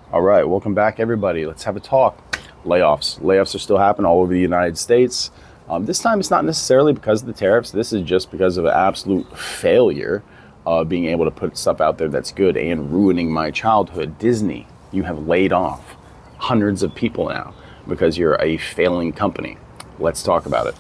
All right, welcome back, everybody. Let's have a talk. Layoffs. Layoffs are still happening all over the United States. This time, it's not necessarily because of the tariffs. This is just because of an absolute failure of being able to put stuff out there that's good and ruining my childhood. Disney, you have laid off hundreds of people now because you're a failing company. Let's talk about it.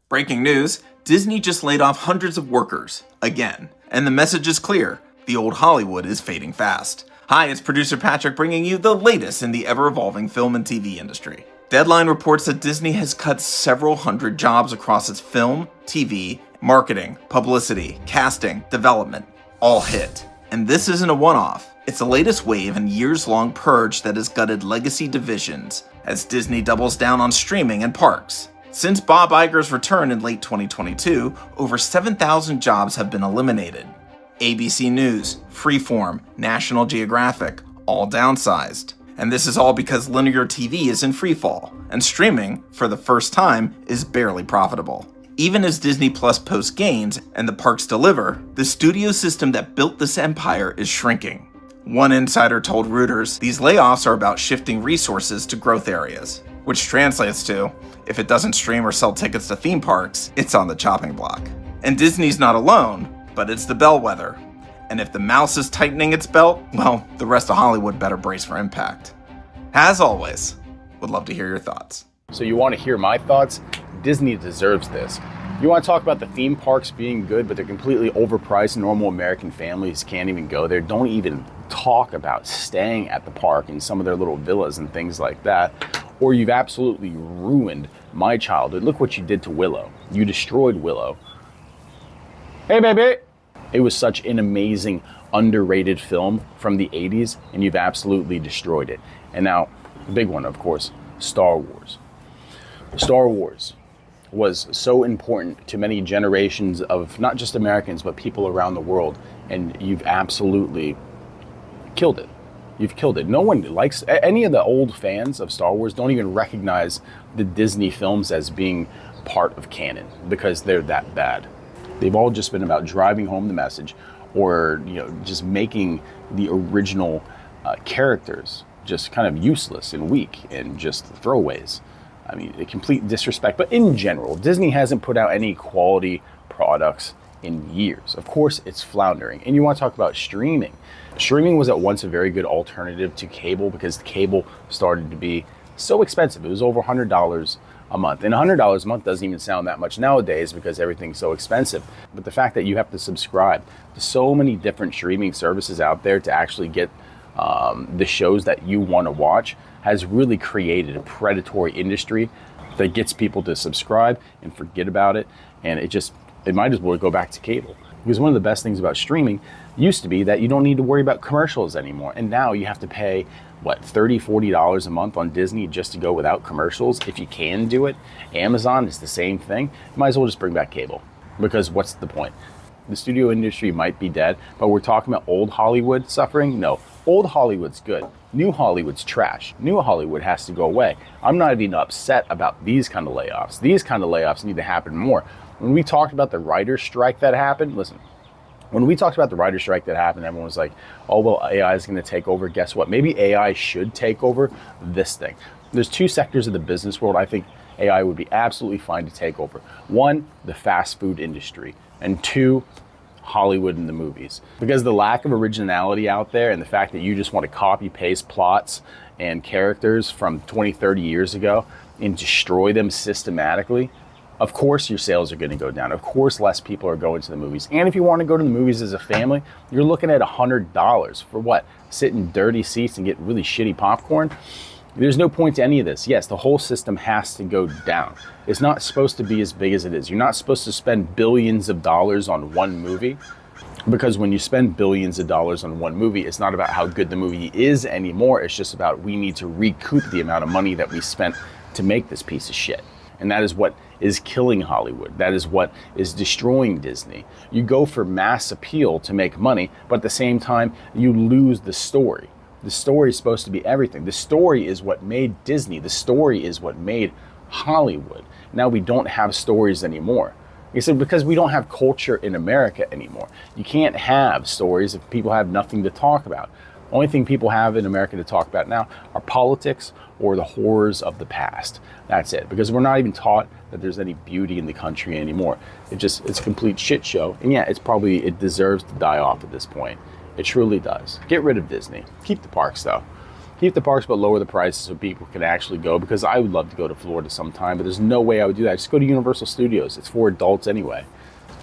Breaking news, Disney just laid off hundreds of workers, again. And the message is clear, the old Hollywood is fading fast. Hi, it's producer Patrick bringing you the latest in the ever-evolving film and TV industry. Deadline reports that Disney has cut several hundred jobs across its film, TV, marketing, publicity, casting, development, all hit. And this isn't a one-off. It's the latest wave in years-long purge that has gutted legacy divisions as Disney doubles down on streaming and parks. Since Bob Iger's return in late 2022, over 7,000 jobs have been eliminated. ABC News, Freeform, National Geographic, all downsized. And this is all because linear TV is in freefall, and streaming, for the first time, is barely profitable. Even as Disney Plus posts gains and the parks deliver, the studio system that built this empire is shrinking. One insider told Reuters these layoffs are about shifting resources to growth areas, which translates to, if it doesn't stream or sell tickets to theme parks, it's on the chopping block. And Disney's not alone, but it's the bellwether. And if the mouse is tightening its belt, well, the rest of Hollywood better brace for impact. As always, would love to hear your thoughts. So you want to hear my thoughts? Disney deserves this. You want to talk about the theme parks being good, but they're completely overpriced. Normal American families can't even go there. Don't even talk about staying at the park in some of their little villas and things like that. Or you've absolutely ruined my childhood. Look what you did to Willow. You destroyed Willow. Hey, baby. It was such an amazing, underrated film from the 80s, and you've absolutely destroyed it. And now, the big one, of course, Star Wars. Star Wars was so important to many generations of not just Americans, but people around the world, and you've absolutely killed it. You've killed it. No one likes, any of the old fans of Star Wars don't even recognize the Disney films as being part of canon because they're that bad. They've all just been about driving home the message or, just making the original characters just kind of useless and weak and just throwaways. I mean, a complete disrespect. But in general, Disney hasn't put out any quality products in years. Of course, it's floundering. And you want to talk about streaming. Streaming was at once a very good alternative to cable because cable started to be so expensive. It was over $100 a month. And $100 a month doesn't even sound that much nowadays because everything's so expensive. But the fact that you have to subscribe to so many different streaming services out there to actually get the shows that you want to watch has really created a predatory industry that gets people to subscribe and forget about it. And it might as well go back to cable. Because one of the best things about streaming used to be that you don't need to worry about commercials anymore. And now you have to pay, $30, $40 a month on Disney just to go without commercials. If you can do it, Amazon is the same thing. You might as well just bring back cable. Because what's the point? The studio industry might be dead, but we're talking about old Hollywood suffering? No, old Hollywood's good. New Hollywood's trash. New Hollywood has to go away. I'm not even upset about these kind of layoffs. These kind of layoffs need to happen more. When we talked about the writer's strike that happened, listen, when we talked about the writer's strike that happened, everyone was like, oh, well, AI is going to take over. Guess what? Maybe AI should take over this thing. There's two sectors of the business world I think AI would be absolutely fine to take over. One, the fast food industry, and two, Hollywood and the movies. Because the lack of originality out there and the fact that you just want to copy paste plots and characters from 20, 30 years ago and destroy them systematically, of course your sales are going to go down. Of course less people are going to the movies. And if you want to go to the movies as a family, you're looking at $100 for what? Sit in dirty seats and get really shitty popcorn? There's no point to any of this. Yes, the whole system has to go down. It's not supposed to be as big as it is. You're not supposed to spend billions of dollars on one movie, because when you spend billions of dollars on one movie, it's not about how good the movie is anymore. It's just about we need to recoup the amount of money that we spent to make this piece of shit. And that is what is killing Hollywood. That is what is destroying Disney. You go for mass appeal to make money, but at the same time, you lose the story. The story is supposed to be everything. The story is what made Disney. The story is what made Hollywood. Now we don't have stories anymore. Like I said, because we don't have culture in America anymore. You can't have stories if people have nothing to talk about. Only thing people have in America to talk about now are politics or the horrors of the past. That's it, because we're not even taught that there's any beauty in the country anymore. It's a complete shit show. And yeah, it deserves to die off at this point. It truly does. Get rid of Disney. Keep the parks though. Keep the parks, but lower the prices so people can actually go, because I would love to go to Florida sometime, but there's no way I would do that. Just go to Universal Studios. It's for adults anyway.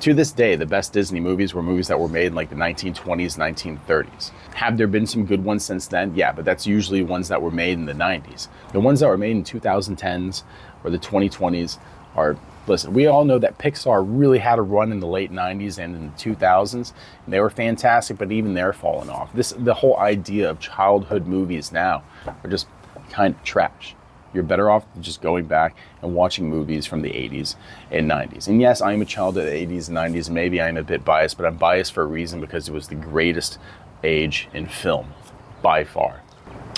To this day, the best Disney movies were movies that were made in like the 1920s, 1930s. Have there been some good ones since then? Yeah, but that's usually ones that were made in the 90s. The ones that were made in 2010s or the 2020s are, listen, we all know that Pixar really had a run in the late 90s and in the 2000s. And they were fantastic, but even they're falling off. The whole idea of childhood movies now are just kind of trash. You're better off just going back and watching movies from the 80s and 90s. And yes, I am a child of the 80s and 90s, and maybe I'm a bit biased, but I'm biased for a reason, because it was the greatest age in film, by far.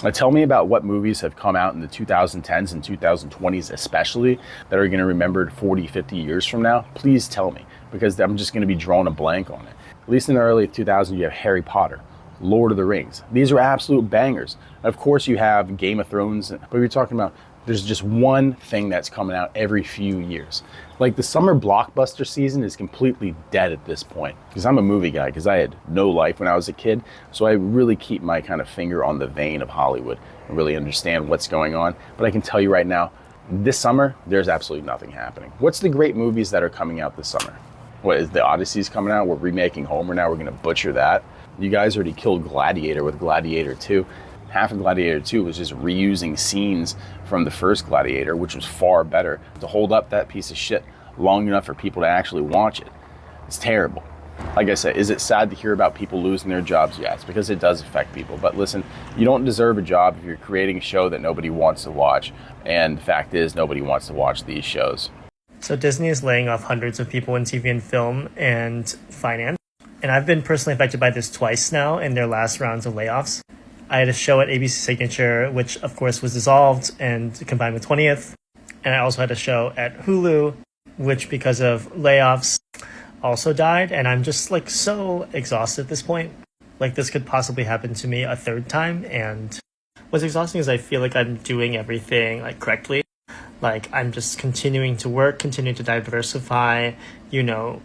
Now tell me about what movies have come out in the 2010s and 2020s especially that are going to remembered 40, 50 years from now. Please tell me, because I'm just going to be drawing a blank on it. At least in the early 2000s, you have Harry Potter, Lord of the Rings. These are absolute bangers. Of course, you have Game of Thrones, but we're talking about there's just one thing that's coming out every few years. Like the summer blockbuster season is completely dead at this point, because I'm a movie guy, because I had no life when I was a kid. So I really keep my kind of finger on the vein of Hollywood and really understand what's going on. But I can tell you right now, this summer, there's absolutely nothing happening. What's the great movies that are coming out this summer? What is the Odyssey's coming out? We're remaking Homer now. We're going to butcher that. You guys already killed Gladiator with Gladiator 2. Half of Gladiator 2 was just reusing scenes from the first Gladiator, which was far better, to hold up that piece of shit long enough for people to actually watch it. It's terrible. Like I said, is it sad to hear about people losing their jobs? Yes, because it does affect people. But listen, you don't deserve a job if you're creating a show that nobody wants to watch. And the fact is, nobody wants to watch these shows. So Disney is laying off hundreds of people in TV and film and finance. And I've been personally affected by this twice now in their last rounds of layoffs. I had a show at ABC Signature, which of course was dissolved and combined with 20th. And I also had a show at Hulu, which because of layoffs also died. And I'm just like so exhausted at this point. Like this could possibly happen to me a third time. And what's exhausting is I feel like I'm doing everything like correctly. Like I'm just continuing to work, continuing to diversify,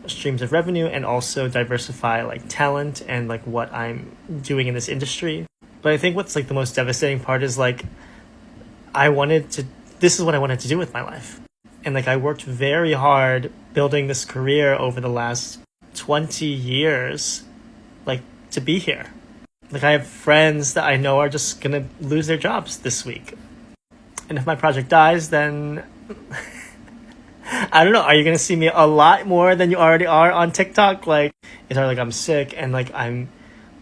streams of revenue, and also diversify like talent and like what I'm doing in this industry. But I think what's like the most devastating part is like, this is what I wanted to do with my life. And like, I worked very hard building this career over the last 20 years, like to be here. Like I have friends that I know are just gonna lose their jobs this week. And if my project dies, then I don't know, are you gonna see me a lot more than you already are on TikTok? Like, it's like I'm sick and like I'm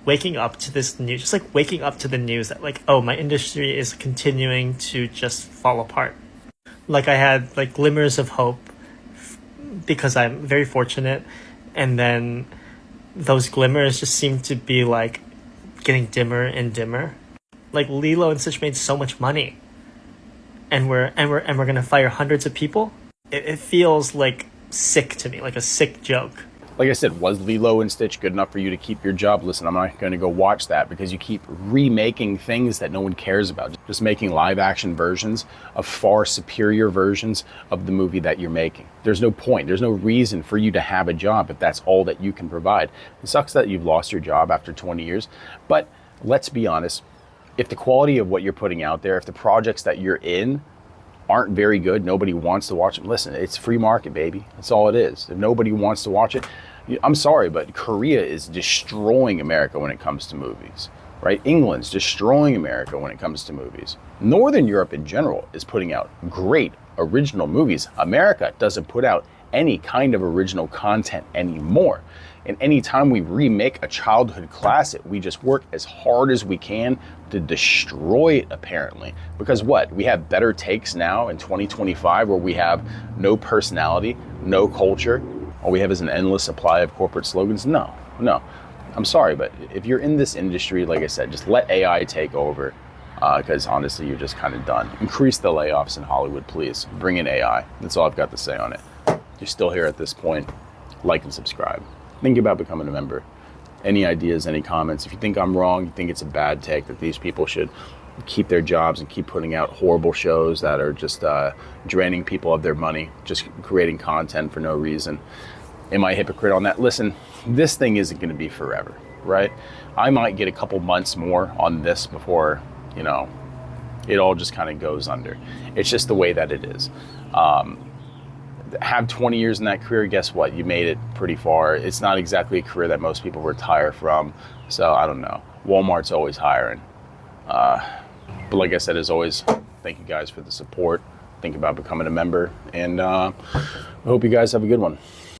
waking up to this news, just like waking up to the news that like, oh, my industry is continuing to just fall apart. Like I had like glimmers of hope because I'm very fortunate, and then those glimmers just seem to be like getting dimmer and dimmer. Like Lilo and Stitch made so much money, and we're gonna fire hundreds of people. It feels like sick to me, like a sick joke. Like I said, was Lilo and Stitch good enough for you to keep your job? Listen, I'm not going to go watch that because you keep remaking things that no one cares about. Just making live action versions of far superior versions of the movie that you're making. There's no point. There's no reason for you to have a job if that's all that you can provide. It sucks that you've lost your job after 20 years. But let's be honest. If the quality of what you're putting out there, if the projects that you're in aren't very good, nobody wants to watch them. Listen, it's free market, baby. That's all it is. If nobody wants to watch it, I'm sorry, but Korea is destroying America when it comes to movies, right? England's destroying America when it comes to movies. Northern Europe in general is putting out great original movies. America doesn't put out any kind of original content anymore. And anytime we remake a childhood classic, we just work as hard as we can to destroy it, apparently. Because what? We have better takes now in 2025 where we have no personality, no culture. All we have is an endless supply of corporate slogans? No. I'm sorry, but if you're in this industry, like I said, just let AI take over. Because honestly, you're just kind of done. Increase the layoffs in Hollywood, please. Bring in AI. That's all I've got to say on it. If you're still here at this point, like and subscribe. Think about becoming a member. Any ideas, any comments? If you think I'm wrong, you think it's a bad take, that these people should keep their jobs and keep putting out horrible shows that are just draining people of their money, just creating content for no reason. Am I a hypocrite on that? Listen, this thing isn't going to be forever, right? I might get a couple months more on this before, it all just kind of goes under. It's just the way that it is. Have 20 years in that career, guess what? You made it pretty far. It's not exactly a career that most people retire from. So I don't know. Walmart's always hiring. But like I said, as always, thank you guys for the support. Think about becoming a member, and I hope you guys have a good one.